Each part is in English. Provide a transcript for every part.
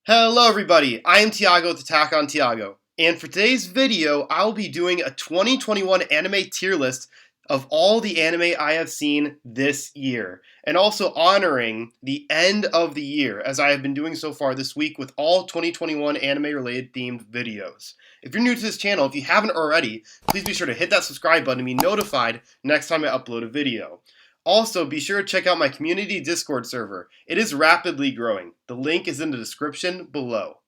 Hello everybody, I am Tiago with Attack on Tiago, and for today's video, I'll be doing a 2021 anime tier list of all the anime I have seen this year, and also honoring the end of the year, as I have been doing so far this week with all 2021 anime-related themed videos. If you're new to this channel, if you haven't already, please be sure to hit that subscribe button to be notified next time I upload a video. Also, be sure to check out my community Discord server. It is rapidly growing. The link is in the description below.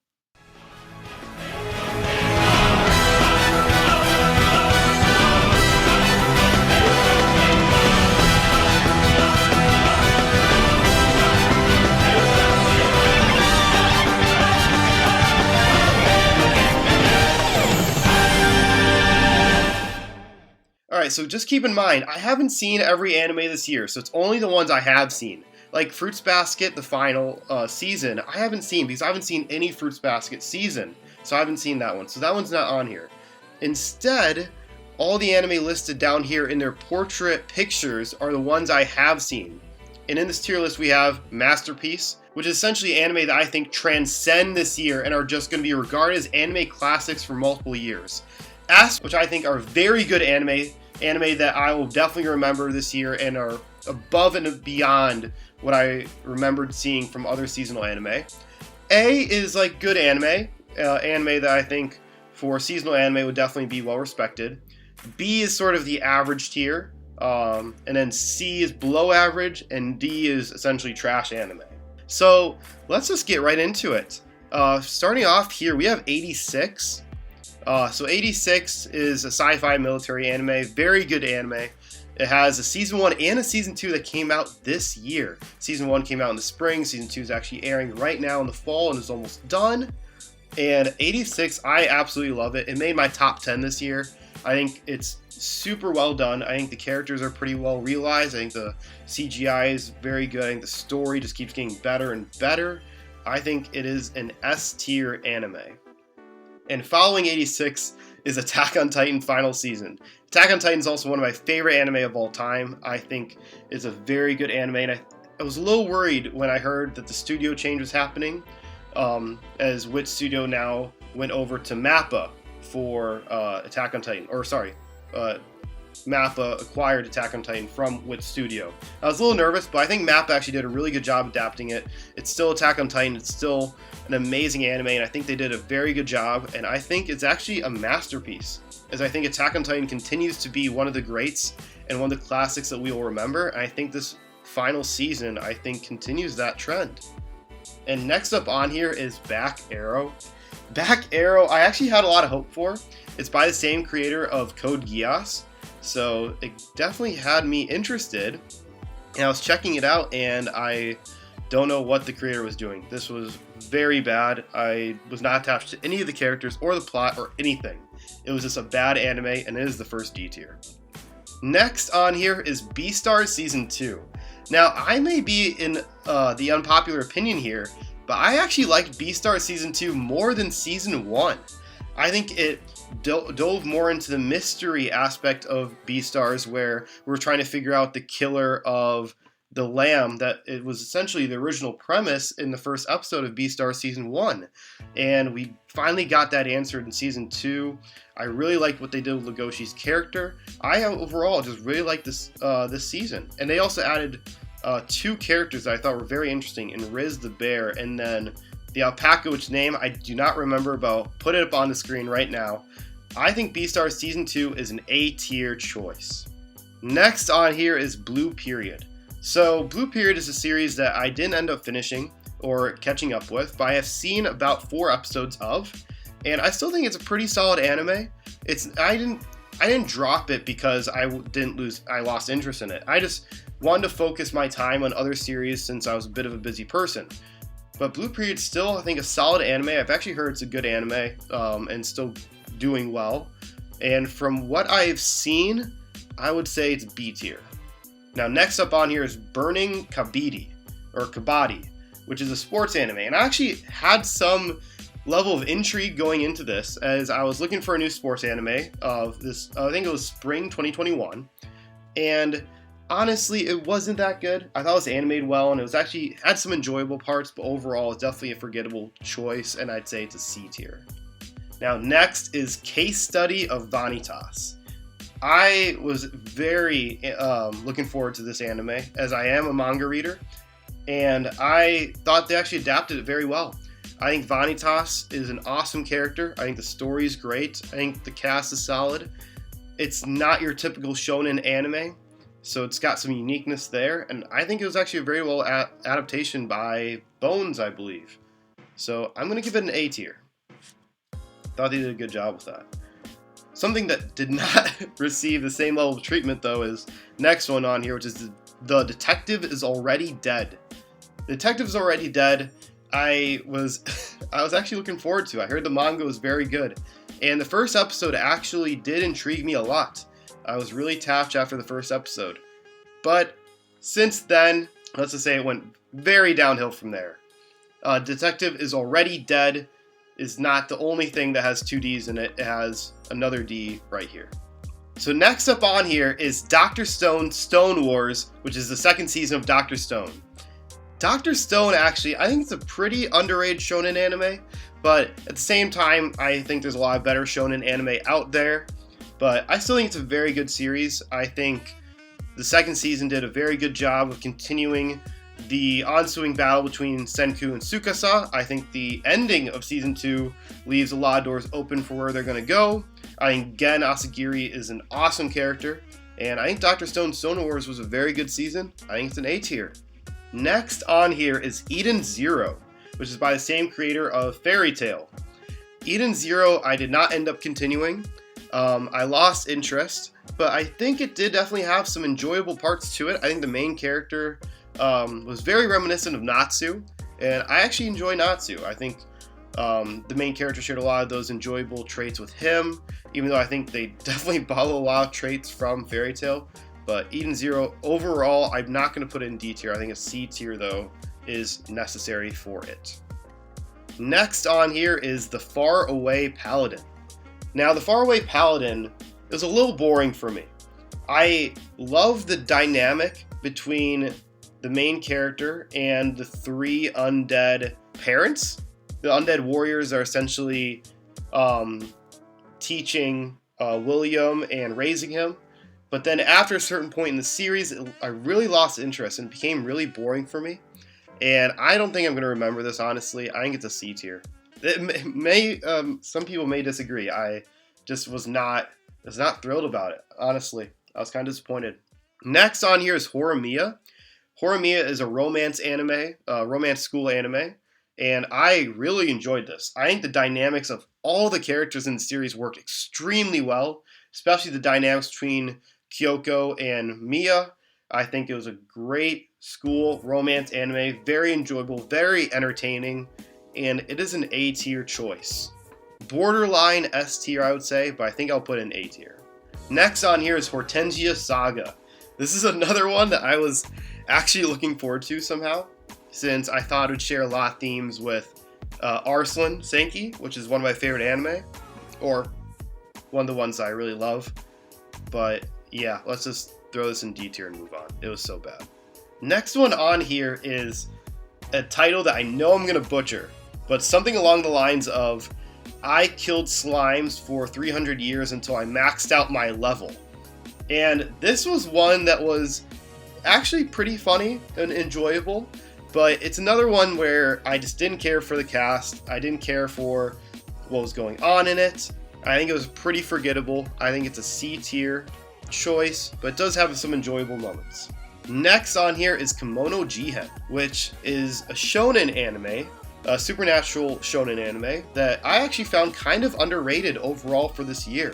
Alright, so just keep in mind, I haven't seen every anime this year, so it's only the ones I have seen. Like Fruits Basket, the final season, I haven't seen because I haven't seen any Fruits Basket season, so I haven't seen that one. So that one's not on here. Instead, all the anime listed down here in their portrait pictures are the ones I have seen. And in this tier list we have Masterpiece, which is essentially anime that I think transcend this year and are just going to be regarded as anime classics for multiple years. Asp, which I think are very good anime that I will definitely remember this year and are above and beyond what I remembered seeing from other seasonal anime. A is like good anime that I think for seasonal anime would definitely be well respected. B is sort of the average tier, and then C is below average, and D is essentially trash anime. So let's just get right into it. Starting off here, we have 86. So 86 is a sci-fi military anime, very good anime. It has a season 1 and a season 2 that came out this year. Season 1 came out in the spring, season 2 is actually airing right now in the fall and is almost done. And 86, I absolutely love it. It made my top 10 this year. I think it's super well done. I think the characters are pretty well realized. I think the CGI is very good. I think the story just keeps getting better and better. I think it is an S tier anime. And following 86 is Attack on Titan final season. Attack on Titan is also one of my favorite anime of all time. I think it's a very good anime, and I was a little worried when I heard that the studio change was happening, as which studio now went over to MAPPA for Attack on Titan, MAPPA acquired Attack on Titan from Wit Studio. I was a little nervous, but I think MAPPA actually did a really good job adapting it. It's still Attack on Titan, it's still an amazing anime, and I think they did a very good job, and I think it's actually a masterpiece, as I think Attack on Titan continues to be one of the greats and one of the classics that we will remember, and I think this final season, I think, continues that trend. And next up on here is Back Arrow. Back Arrow, I actually had a lot of hope for. It's by the same creator of Code Geass, so it definitely had me interested, and I was checking it out, and I don't know what the creator was doing. This was very bad. I was not attached to any of the characters or the plot or anything. It was just a bad anime, and it is the first D tier. Next on here is Beastars Season 2. Now, I may be in the unpopular opinion here, but I actually liked Beastars Season 2 more than Season 1. I think it dove more into the mystery aspect of Beastars, where we're trying to figure out the killer of the lamb. That it was essentially the original premise in the first episode of Beastars Season 1. And we finally got that answered in Season 2. I really liked what they did with Legoshi's character. I overall just really liked this season. And they also added 2 characters that I thought were very interesting, in Riz the bear, and then the alpaca, which name I do not remember, but I'll put it up on the screen right now. I think Beastars Season 2 is an A tier choice. Next on here is Blue Period. So Blue Period is a series that I didn't end up finishing or catching up with, but I have seen about 4 episodes of, and I still think it's a pretty solid anime. I didn't drop it because I lost interest in it. I just wanted to focus my time on other series since I was a bit of a busy person. But Blue Period's still, I think, a solid anime. I've actually heard it's a good anime, and still doing well. And from what I've seen, I would say it's B tier. Now, next up on here is Burning Kabedi, which is a sports anime. And I actually had some level of intrigue going into this, as I was looking for a new sports anime of this, I think it was spring 2021. And honestly, it wasn't that good. I thought it was animated well, and it was actually had some enjoyable parts, but overall, it's definitely a forgettable choice, and I'd say it's a C tier. Now, next is Case Study of Vanitas. I was very looking forward to this anime, as I am a manga reader, and I thought they actually adapted it very well. I think Vanitas is an awesome character. I think the story is great. I think the cast is solid. It's not your typical shonen anime, so it's got some uniqueness there, and I think it was actually a very well adaptation by Bones, I believe. So I'm going to give it an A tier. Thought they did a good job with that. Something that did not receive the same level of treatment, though, is next one on here, which is The Detective is Already Dead. The Detective is Already Dead. I was actually looking forward to. I heard the manga was very good, and the first episode actually did intrigue me a lot. I was really tapped after the first episode, but since then, let's just say it went very downhill from there. Detective is Already Dead is not the only thing that has two Ds in it. It has another D right here. So next up on here is Dr. Stone Stone Wars, which is the second season of Dr. Stone. Dr. Stone, actually, I think it's a pretty underrated shonen anime, but at the same time, I think there's a lot of better shonen anime out there, but I still think it's a very good series. I think the second season did a very good job of continuing the ensuing battle between Senku and Tsukasa. I think the ending of season 2 leaves a lot of doors open for where they're going to go. I think Gen Asagiri is an awesome character, and I think Dr. Stone Stone Wars was a very good season. I think it's an A tier. Next on here is Eden Zero, which is by the same creator of Fairy Tail. Eden Zero, I did not end up continuing. I lost interest, but I think it did definitely have some enjoyable parts to it. I think the main character was very reminiscent of Natsu, and I actually enjoy Natsu. I think the main character shared a lot of those enjoyable traits with him, even though I think they definitely borrow a lot of traits from Fairy Tail. But Eden Zero, overall, I'm not going to put it in D tier. I think a C tier, though, is necessary for it. Next on here is The Far Away Paladin. Now, The Far Away Paladin is a little boring for me. I love the dynamic between the main character and the three undead parents. The undead warriors are essentially teaching William and raising him. But then after a certain point in the series, I really lost interest and it became really boring for me. And I don't think I'm going to remember this, honestly. I think it's a C tier. Some people may disagree. I just was not thrilled about it, honestly. I was kind of disappointed. Next on here is Horimiya. Horimiya is a romance anime, romance school anime, and I really enjoyed this. I think the dynamics of all the characters in the series worked extremely well, especially the dynamics between Kyoko and Mia. I think it was a great school romance anime, very enjoyable, very entertaining, and it is an A tier choice. Borderline S tier, I would say, but I think I'll put in A tier. Next on here is Hortensia Saga. This is another one that I was actually looking forward to somehow, since I thought it would share a lot of themes with Arslan Senki, which is one of my favorite anime, or one of the ones I really love. But yeah, let's just throw this in D tier and move on. It was so bad. Next one on here is a title that I know I'm going to butcher, but something along the lines of I killed slimes for 300 years until I maxed out my level. And this was one that was actually pretty funny and enjoyable, but it's another one where I just didn't care for the cast. I didn't care for what was going on in it. I think it was pretty forgettable. I think it's a C tier choice, but it does have some enjoyable moments. Next on here is Kimono Jihen, which is a shonen anime, a supernatural shonen anime that I actually found kind of underrated overall for this year.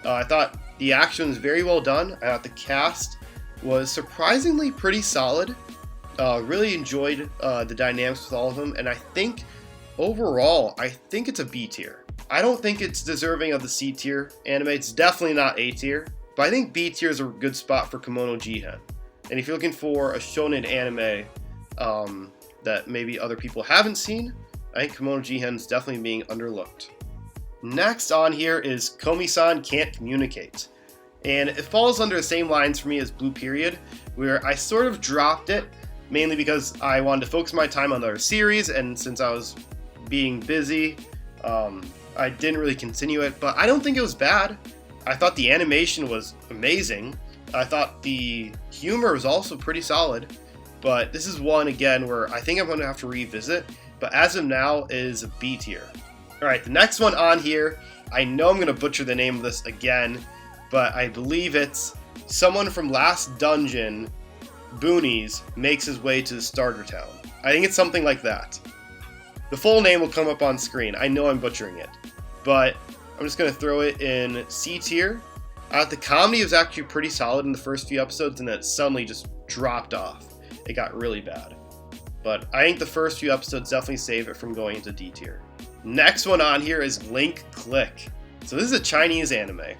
I thought the action was very well done. I thought the cast was surprisingly pretty solid. Really enjoyed the dynamics with all of them, and I think overall, I think it's a B tier. I don't think it's deserving of the C tier anime. It's definitely not A tier, but I think B tier is a good spot for Kimono Jihen. And if you're looking for a shonen anime that maybe other people haven't seen, I think Kimono Jihen is definitely being underlooked. Next on here is Komisan Can't Communicate. And it falls under the same lines for me as Blue Period, where I sort of dropped it, mainly because I wanted to focus my time on other series, and since I was being busy, I didn't really continue it, but I don't think it was bad. I thought the animation was amazing. I thought the humor was also pretty solid, but this is one, again, where I think I'm going to have to revisit, but as of now, it is a B tier. Alright, the next one on here, I know I'm going to butcher the name of this again, but I believe it's someone from Last Dungeon, Boonies, makes his way to the starter town. I think it's something like that. The full name will come up on screen. I know I'm butchering it, but I'm just going to throw it in C tier. The comedy was actually pretty solid in the first few episodes, and then it suddenly just dropped off. It got really bad. But I think the first few episodes definitely save it from going into D tier. Next one on here is Link Click. So this is a Chinese anime,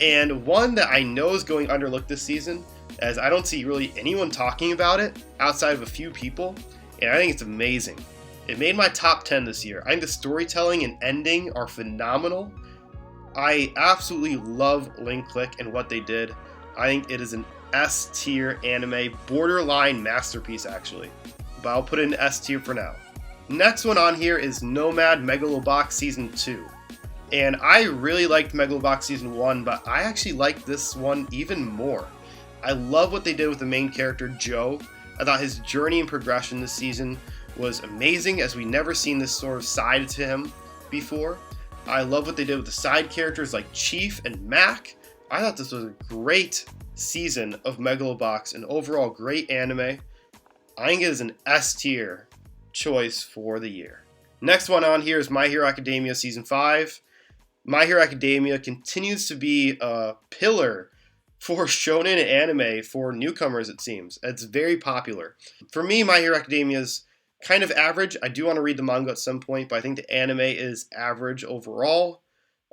and one that I know is going underlooked this season, as I don't see really anyone talking about it outside of a few people, and I think it's amazing. It made my top 10 this year. I think the storytelling and ending are phenomenal. I absolutely love Link Click and what they did. I think it is an S tier anime, borderline masterpiece actually, but I'll put it in S tier for now. Next one on here is Nomad Megalo Box Season 2. And I really liked Megalo Box Season 1, but I actually liked this one even more. I love what they did with the main character, Joe. I thought his journey and progression this season was amazing, as we never seen this sort of side to him before. I love what they did with the side characters like Chief and Mac. I thought this was a great season of Megalo Box, and overall great anime. I think it is an S tier choice for the year. Next one on here is My Hero Academia Season 5. My Hero Academia continues to be a pillar for shonen anime for newcomers, it seems. It's very popular. For me, My Hero Academia is kind of average. I do want to read the manga at some point, but I think the anime is average overall.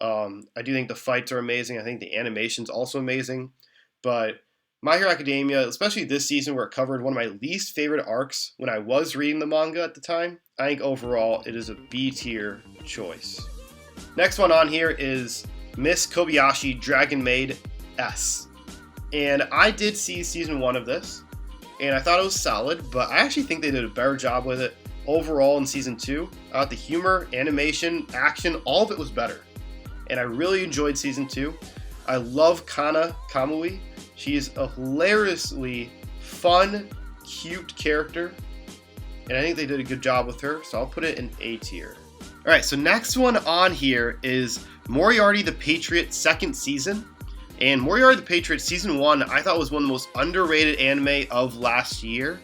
I do think the fights are amazing. I think the animation's also amazing. But My Hero Academia, especially this season where it covered one of my least favorite arcs when I was reading the manga at the time, I think overall it is a B tier choice. Next one on here is Miss Kobayashi Dragon Maid S. And I did see season 1 of this, and I thought it was solid, but I actually think they did a better job with it overall in season 2. I thought the humor, animation, action, all of it was better. And I really enjoyed season 2. I love Kana Kamui. She is a hilariously fun, cute character, and I think they did a good job with her, so I'll put it in A tier. Alright, so next one on here is Moriarty the Patriots second season. And Moriarty the Patriots Season 1 I thought was one of the most underrated anime of last year.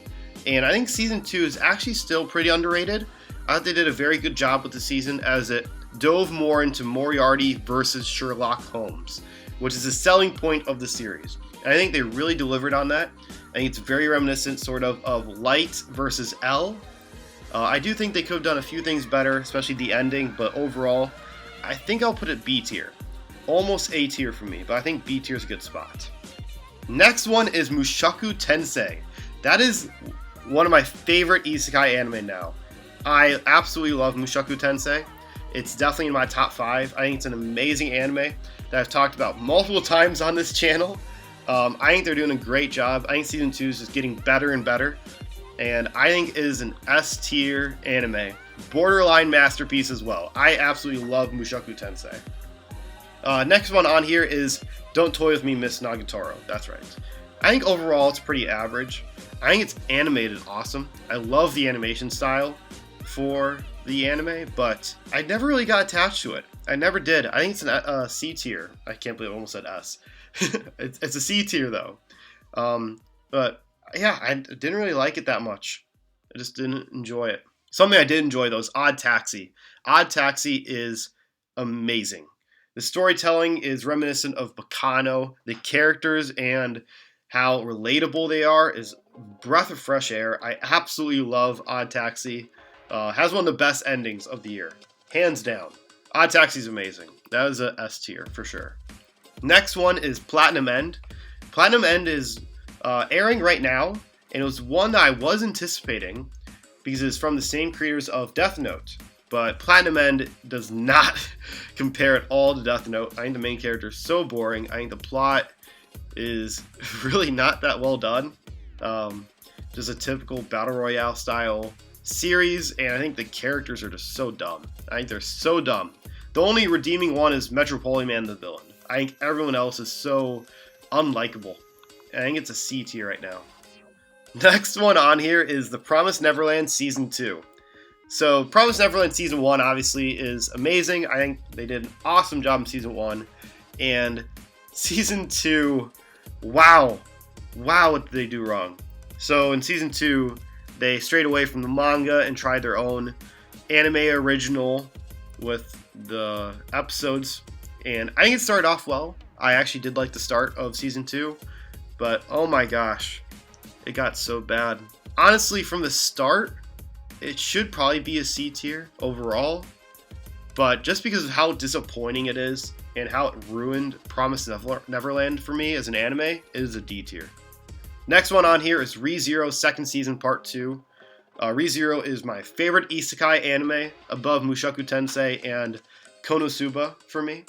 And I think Season 2 is actually still pretty underrated. I thought they did a very good job with the season, as it dove more into Moriarty versus Sherlock Holmes, which is the selling point of the series. And I think they really delivered on that. I think it's very reminiscent sort of Light versus L. I do think they could have done a few things better, especially the ending, but overall, I think I'll put it B tier. Almost A tier for me, but I think B tier is a good spot. Next one is Mushaku Tensei. That is one of my favorite isekai anime now. I absolutely love Mushaku Tensei. It's definitely in my top 5. I think it's an amazing anime that I've talked about multiple times on this channel. I think they're doing a great job. I think Season 2 is just getting better and better. And I think it is an S tier anime. Borderline masterpiece as well. I absolutely love Mushaku Tensei. Next one on here is Don't Toy With Me, Miss Nagitaro. That's right. I think overall it's pretty average. I think it's animated awesome. I love the animation style for the anime, but I never really got attached to it. I never did. I think it's a C tier. I can't believe I almost said S. It's a C tier though. But yeah, I didn't really like it that much. I just didn't enjoy it. Something I did enjoy though is Odd Taxi. Odd Taxi is amazing. The storytelling is reminiscent of Bacano. The characters and how relatable they are is breath of fresh air. I absolutely love Odd Taxi. Has one of the best endings of the year. Hands down. Odd Taxi is amazing. That is a S tier for sure. Next one is Platinum End. Platinum End is airing right now, and it was one that I was anticipating because it's from the same creators of Death Note. But Platinum End does not compare at all to Death Note. I think the main character is so boring. I think the plot is really not that well done. Just a typical Battle Royale style series, and I think the characters are just so dumb. I think they're so dumb. The only redeeming one is Metropolitan the villain. I think everyone else is so unlikable. I think it's a C tier right now. Next one on here is The Promised Neverland Season 2. So, Promised Neverland Season 1 obviously is amazing. I think they did an awesome job in Season 1. And Season 2, wow. Wow, what did they do wrong? So, in Season 2, they strayed away from the manga and tried their own anime original with the episodes. And I think it started off well. I actually did like the start of Season 2. But, oh my gosh, it got so bad. Honestly, from the start, it should probably be a C tier overall. But just because of how disappointing it is and how it ruined Promised Neverland for me as an anime, it is a D tier. Next one on here is ReZero Second Season Part 2. ReZero is my favorite isekai anime above Mushaku Tensei and Konosuba for me.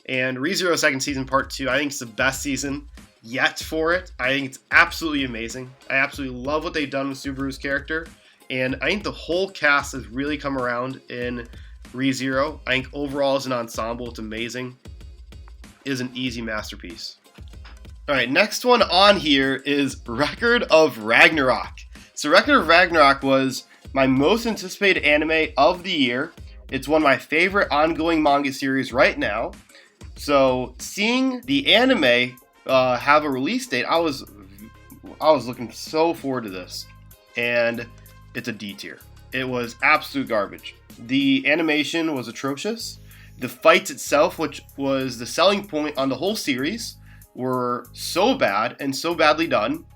And ReZero Second Season Part 2, I think it's the best season yet for it. I think it's absolutely amazing. I absolutely love what they've done with Subaru's character. And I think the whole cast has really come around in ReZero. I think overall as an ensemble, it's amazing. It is an easy masterpiece. Alright, next one on here is Record of Ragnarok. So Record of Ragnarok was my most anticipated anime of the year. It's one of my favorite ongoing manga series right now. So seeing the anime have a release date, I was looking so forward to this. And it's a D tier. It was absolute garbage. The animation was atrocious. The fights itself, which was the selling point on the whole series, were so bad and so badly done.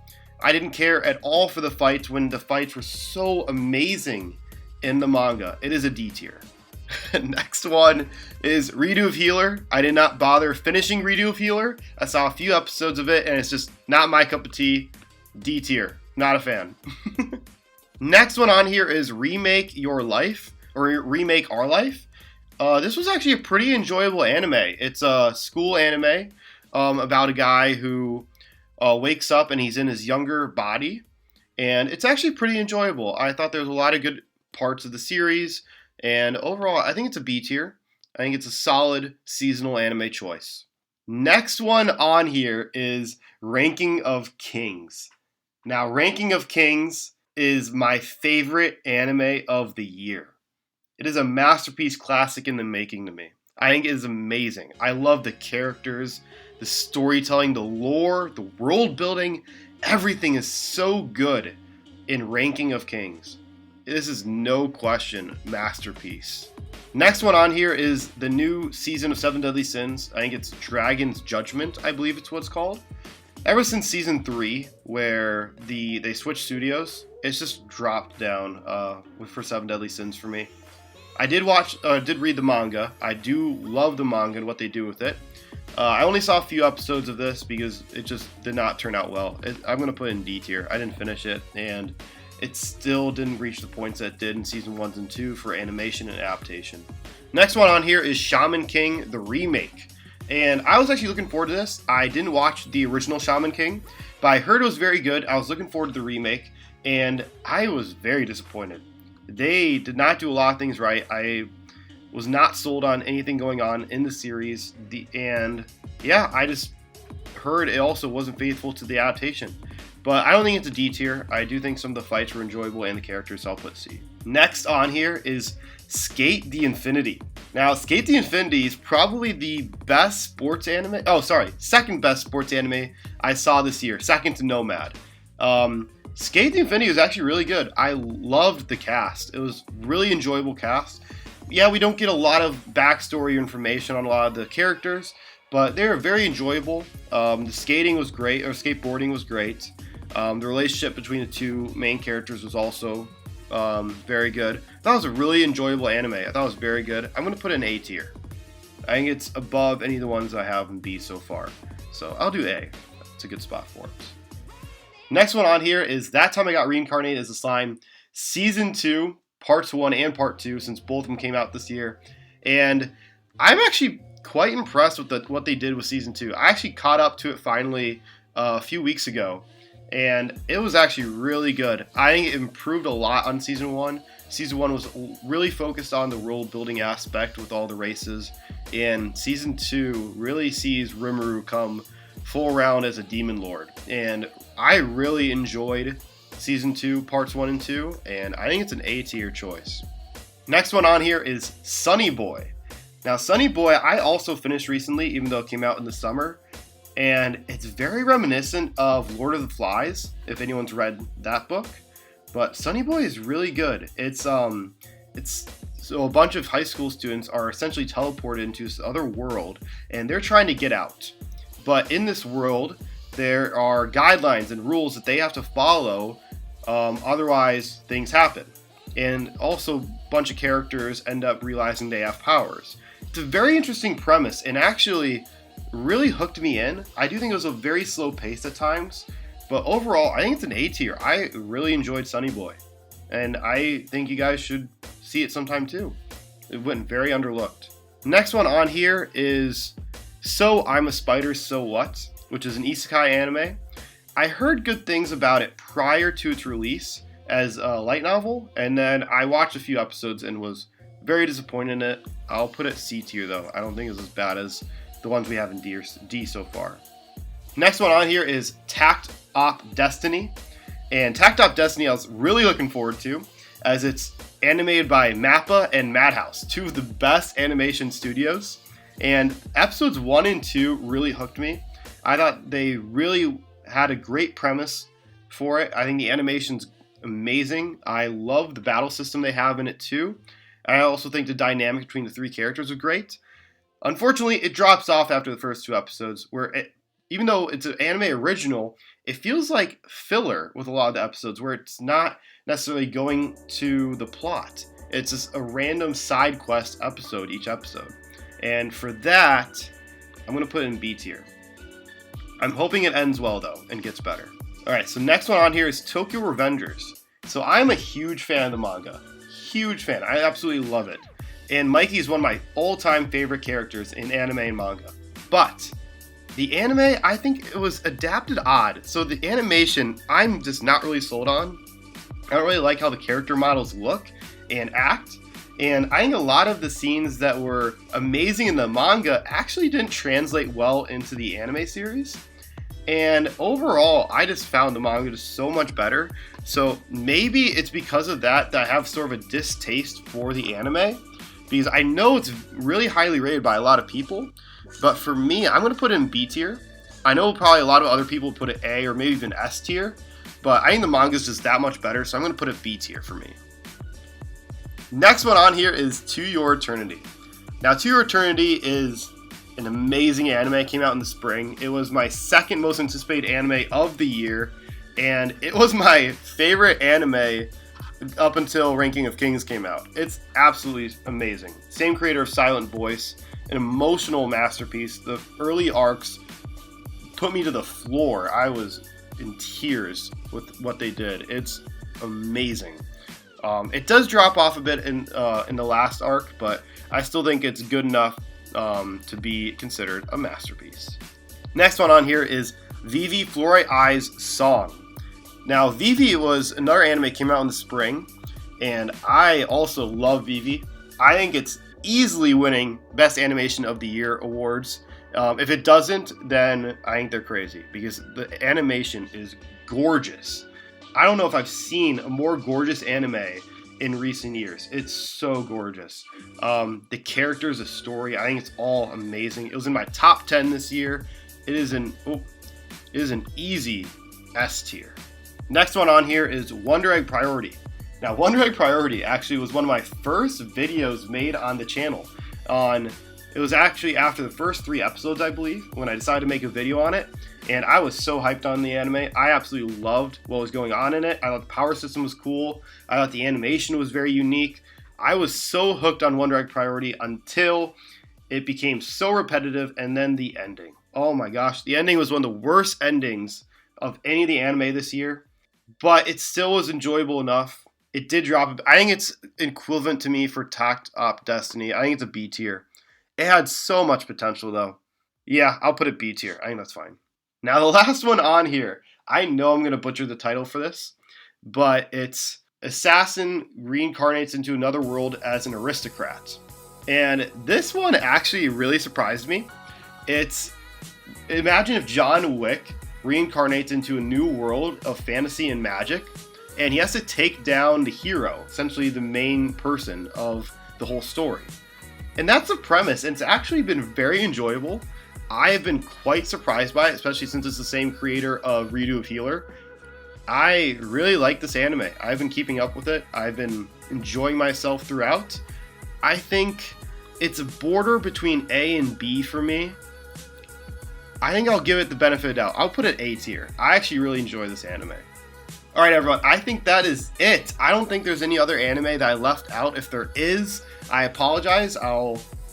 I didn't care at all for the fights when the fights were so amazing in the manga. It is a D tier. Next one is Redo of Healer. I did not bother finishing Redo of Healer. I saw a few episodes of it and it's just not my cup of tea. D tier. Not a fan. Next one on here is Remake Your Life, or Remake Our Life. This was actually a pretty enjoyable anime. It's a school anime about a guy who wakes up and he's in his younger body. And it's actually pretty enjoyable. I thought there was a lot of good parts of the series. And overall, I think it's a B tier. I think it's a solid seasonal anime choice. Next one on here is Ranking of Kings. Now, Ranking of Kings is my favorite anime of the year. It is a masterpiece classic in the making to me. I think it is amazing. I love the characters, the storytelling, the lore, the world building. Everything is so good in Ranking of Kings. This is no question masterpiece. Next one on here is the new season of Seven Deadly Sins. I think it's Dragon's Judgement, I believe it's what it's called. Ever since season 3, where they switched studios, it's just dropped down for Seven Deadly Sins for me. I did read the manga. I do love the manga and what they do with it. I only saw a few episodes of this because it just did not turn out well. I'm going to put it in D tier. I didn't finish it, and it still didn't reach the points that it did in season 1 and 2 for animation and adaptation. Next one on here is Shaman King, the remake. And I was actually looking forward to this. I didn't watch the original Shaman King, but I heard it was very good. I was looking forward to the remake, and I was very disappointed. They did not do a lot of things right. I was not sold on anything going on in the series. I just heard it also wasn't faithful to the adaptation. But I don't think it's a D tier. I do think some of the fights were enjoyable and the characters, so I'll put C. Next on here is Skate the Infinity. Now, Skate the Infinity is probably the best sports anime. Second best sports anime I saw this year, second to Nomad. Skate the Infinity was actually really good. I loved the cast. It was really enjoyable cast. Yeah, we don't get a lot of backstory or information on a lot of the characters, but they were very enjoyable. The skating was great, or skateboarding was great. The relationship between the two main characters was also very good. I thought it was a really enjoyable anime. I thought it was very good. I'm going to put it in A tier. I think it's above any of the ones I have in B so far. So I'll do A. It's a good spot for it. Next one on here is That Time I Got Reincarnated as a Slime, Season 2, Parts 1 and Part 2, since both of them came out this year. And I'm actually quite impressed with what they did with season 2. I actually caught up to it finally a few weeks ago, and it was actually really good. I think it improved a lot on season 1. Season 1 was really focused on the world building aspect with all the races, and season 2 really sees Rimuru come full round as a demon lord. And I really enjoyed season 2, parts 1 and 2, and I think it's an A tier choice. Next one on here is Sunny Boy. Now, Sunny Boy, I also finished recently, even though it came out in the summer, and it's very reminiscent of Lord of the Flies, if anyone's read that book. But Sunny Boy is really good. It's so a bunch of high school students are essentially teleported into this other world, and they're trying to get out. But in this world, there are guidelines and rules that they have to follow, otherwise things happen. And also, a bunch of characters end up realizing they have powers. It's a very interesting premise, and actually really hooked me in. I do think it was a very slow pace at times, but overall, I think it's an A tier. I really enjoyed Sunny Boy, and I think you guys should see it sometime too. It went very underlooked. Next one on here is So I'm a Spider, So What?, which is an isekai anime. I heard good things about it prior to its release as a light novel, and then I watched a few episodes and was very disappointed in it. I'll put it C tier though. I don't think it's as bad as the ones we have in D so far. Next one on here is Tact Op Destiny. And Tact Op Destiny I was really looking forward to, as it's animated by MAPPA and Madhouse, two of the best animation studios. And episodes 1 and 2 really hooked me. I thought they really had a great premise for it. I think the animation's amazing. I love the battle system they have in it too. I also think the dynamic between the 3 characters are great. Unfortunately, it drops off after the first 2 episodes, where even though it's an anime original, it feels like filler with a lot of the episodes, where it's not necessarily going to the plot. It's just a random side quest episode each episode. And for that, I'm going to put it in B tier. I'm hoping it ends well though and gets better. Alright, so next one on here is Tokyo Revengers. So I'm a huge fan of the manga. Huge fan. I absolutely love it. And Mikey is one of my all-time favorite characters in anime and manga. But the anime, I think it was adapted odd. So the animation, I'm just not really sold on. I don't really like how the character models look and act. And I think a lot of the scenes that were amazing in the manga actually didn't translate well into the anime series. And overall, I just found the manga just so much better. So maybe it's because of that I have sort of a distaste for the anime. Because I know it's really highly rated by a lot of people. But for me, I'm going to put it in B tier. I know probably a lot of other people put it A or maybe even S tier. But I think the manga is just that much better. So I'm going to put it B tier for me. Next one on here is To Your Eternity. Now, To Your Eternity is an amazing anime. It came out in the spring. It was my second most anticipated anime of the year, and it was my favorite anime up until Ranking of Kings came out. It's absolutely amazing. Same creator of Silent Voice, an emotional masterpiece. The early arcs put me to the floor. I was in tears with what they did. It's amazing. It does drop off a bit in the last arc, but I still think it's good enough to be considered a masterpiece. Next one on here is Vivi Flore Ai's Song. Now, Vivi was another anime came out in the spring, and I also love Vivi. I think it's easily winning Best Animation of the Year awards. If it doesn't, then I think they're crazy, because the animation is gorgeous. I don't know if I've seen a more gorgeous anime in recent years. It's so gorgeous. The characters, the story, I think it's all amazing. It was in my top 10 this year. It is an easy S tier. Next one on here is Wonder Egg Priority. Now, Wonder Egg Priority actually was one of my first videos made on the channel. It was actually after the first 3 episodes, I believe, when I decided to make a video on it. And I was so hyped on the anime. I absolutely loved what was going on in it. I thought the power system was cool. I thought the animation was very unique. I was so hooked on Wonder Egg Priority until it became so repetitive, and then the ending. Oh my gosh, the ending was one of the worst endings of any of the anime this year, but it still was enjoyable enough. It did drop. I think it's equivalent to me for Tact Op Destiny. I think it's a B tier. It had so much potential though. Yeah, I'll put it B tier. I think that's fine. Now the last one on here, I know I'm going to butcher the title for this, but it's Assassin reincarnates into another world as an aristocrat. And this one actually really surprised me. It's, imagine if John Wick reincarnates into a new world of fantasy and magic, and he has to take down the hero, essentially the main person of the whole story. And that's the premise, and it's actually been very enjoyable. I have been quite surprised by it, especially since it's the same creator of Redo of Healer. I really like this anime. I've been keeping up with it. I've been enjoying myself throughout. I think it's a border between A and B for me. I think I'll give it the benefit of the doubt. I'll put it A tier. I actually really enjoy this anime. Alright everyone, I think that is it. I don't think there's any other anime that I left out. If there is, I apologize.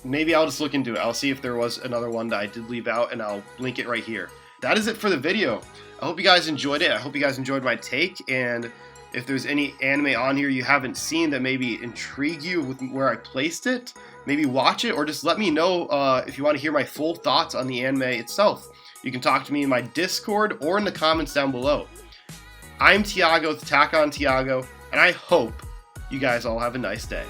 Maybe I'll just look into it. I'll see if there was another one that I did leave out, and I'll link it right here. That is it for the video. I hope you guys enjoyed it. I hope you guys enjoyed my take, and if there's any anime on here you haven't seen that maybe intrigue you with where I placed it, maybe watch it, or just let me know if you want to hear my full thoughts on the anime itself. You can talk to me in my Discord or in the comments down below. I'm Tiago with Attack on Tiago, and I hope you guys all have a nice day.